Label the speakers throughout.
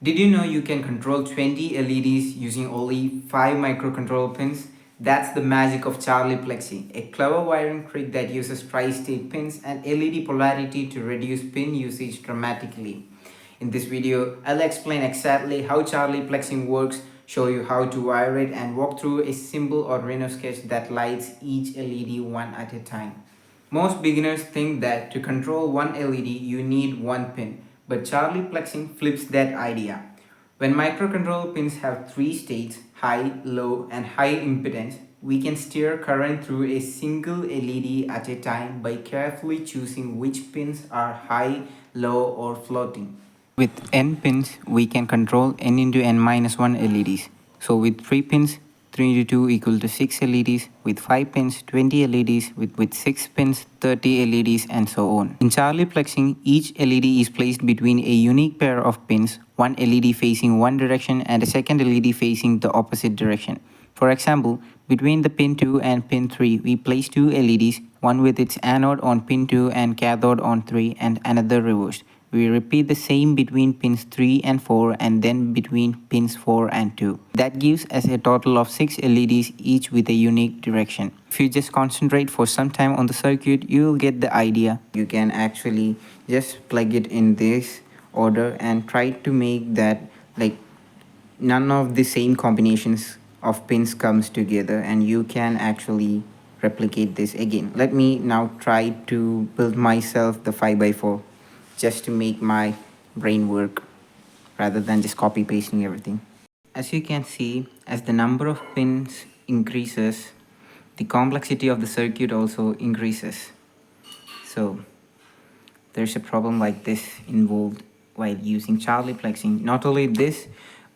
Speaker 1: Did you know you can control 20 LEDs using only 5 microcontroller pins? That's the magic of Charlieplexing, a clever wiring trick that uses tri-state pins and LED polarity to reduce pin usage dramatically. In this video, I'll explain exactly how Charlieplexing works, show you how to wire it, and walk through a simple Arduino sketch that lights each LED one at a time. Most beginners think that to control one LED you need one pin, but Charlieplexing flips that idea. When microcontroller pins have three states, high, low, and high impedance, we can steer current through a single LED at a time by carefully choosing which pins are high, low, or floating. With n pins, we can control n into n minus 1 LEDs. So with 3 pins, 3 into 2 equal to 6 LEDs. With 5 pins, 20 LEDs. With 6 pins, 30 LEDs, and so on. In Charlieplexing, each LED is placed between a unique pair of pins, one LED facing one direction and a second LED facing the opposite direction. For example, between the pin 2 and pin 3, we place two LEDs, one with its anode on pin 2 and cathode on 3, and another reversed. We repeat the same between pins 3 and 4 and then between pins 4 and 2. That gives us a total of 6 LEDs, each with a unique direction. If you just concentrate for some time on the circuit, you will get the idea. You can actually just plug it in this order and try to make that like none of the same combinations of pins comes together, and you can actually replicate this again. Let me now try to build myself the 5x4 just to make my brain work rather than just copy pasting everything. As you can see, as the number of pins increases, the complexity of the circuit also increases. So there's a problem like this involved while using Charlieplexing. Not only this,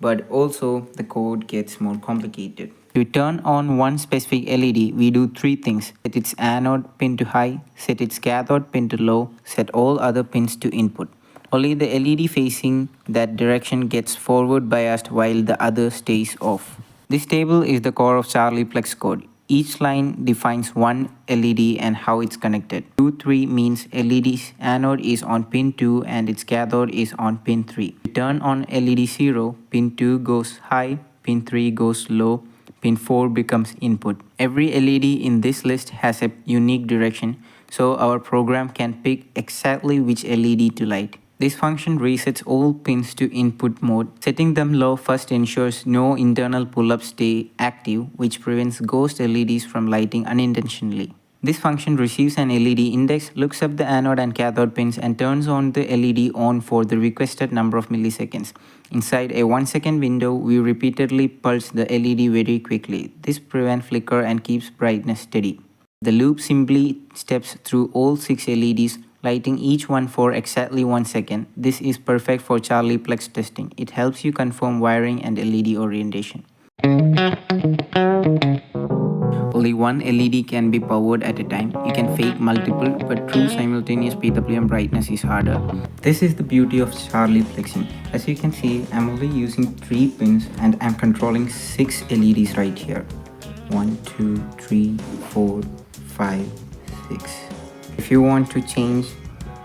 Speaker 1: but also the code gets more complicated. To turn on one specific LED, we do three things. Set its anode pin to high, set its cathode pin to low, set all other pins to input. Only the LED facing that direction gets forward biased while the other stays off. This table is the core of Charlieplex code. Each line defines one LED and how it's connected. 2, 3 means LED's anode is on pin 2 and its cathode is on pin 3. To turn on LED 0, pin 2 goes high, pin 3 goes low, pin 4 becomes input. Every LED in this list has a unique direction, so our program can pick exactly which LED to light. This function resets all pins to input mode. Setting them low first ensures no internal pull-ups stay active, which prevents ghost LEDs from lighting unintentionally. This function receives an LED index, looks up the anode and cathode pins, and turns on the LED on for the requested number of milliseconds. Inside a 1-second window, we repeatedly pulse the LED very quickly. This prevents flicker and keeps brightness steady. The loop simply steps through all 6 LEDs, lighting each one for exactly 1 second. This is perfect for Charlieplex testing. It helps you confirm wiring and LED orientation. Only one LED can be powered at a time. You can fake multiple, but true simultaneous PWM brightness is harder. This is the beauty of Charlieplexing. As you can see, I'm only using 3 pins and I'm controlling 6 LEDs right here. 1, 2, 3, 4, 5, 6. If you want to change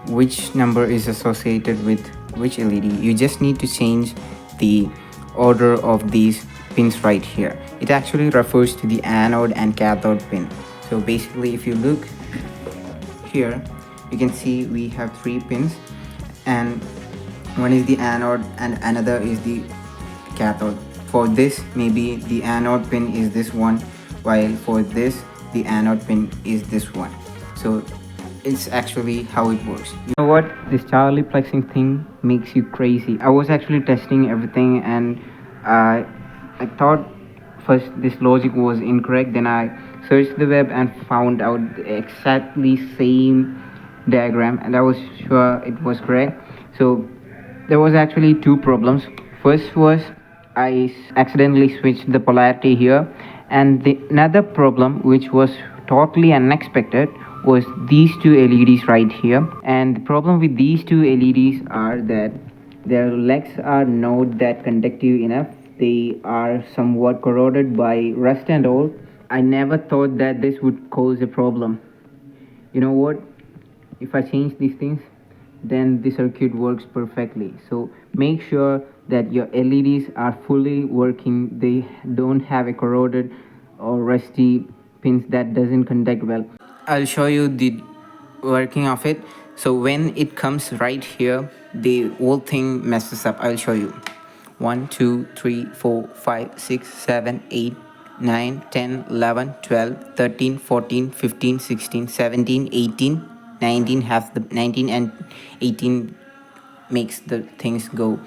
Speaker 1: which number is associated with which LED, you just need to change the order of these pins right here. It actually refers to the anode and cathode pin. So basically, if you look here, you can see we have 3 pins, and one is the anode and another is the cathode. For this, maybe the anode pin is this one, while for this, the anode pin is this one. So it's actually how it works. You know what? This Charlieplexing thing makes you crazy. I was actually testing everything, and I thought first this logic was incorrect. Then I searched the web and found out the exactly same diagram, and I was sure it was correct. So there was actually 2 problems. First was I accidentally switched the polarity here, and another problem, which was totally unexpected, was these 2 LEDs right here. And the problem with these 2 LEDs are that their legs are not that conductive enough. They are somewhat corroded by rust and all. I never thought that this would cause a problem. You know what? If I change these things, then the circuit works perfectly. So make sure that your LEDs are fully working. They don't have a corroded or rusty pins that doesn't conduct well. I'll show you the working of it. So when it comes right here, the whole thing messes up. I'll show you. 1 2 3 4 5 6 7 8 9 10 11 12 13 14 15 16 17 18 19 have the 19 and 18 makes the things go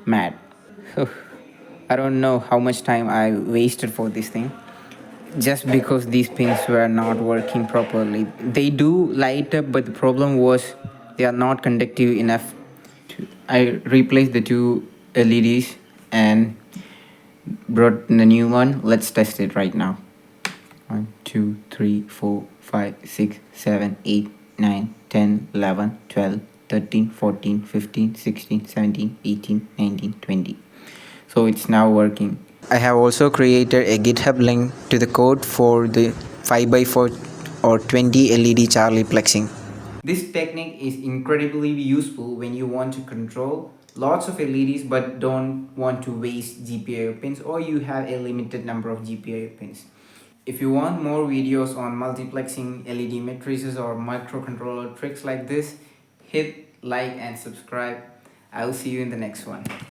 Speaker 1: mad. So I don't know how much time I wasted for this thing just because these pins were not working properly. They do light up, but the problem was they are not conductive enough. I replaced the two LEDs and brought the new one. Let's test it right now. 1 2 3 4 5 6 7 8 9 10 11 12 13 14 15 16 17 18 19 20. So it's now working. I have also created a GitHub link to the code for the 5x4 or 20 LED Charlieplexing. This technique is incredibly useful when you want to control lots of LEDs but don't want to waste GPIO pins, or you have a limited number of GPIO pins. If you want more videos on multiplexing LED matrices or microcontroller tricks like this, hit like and subscribe. I'll see you in the next one.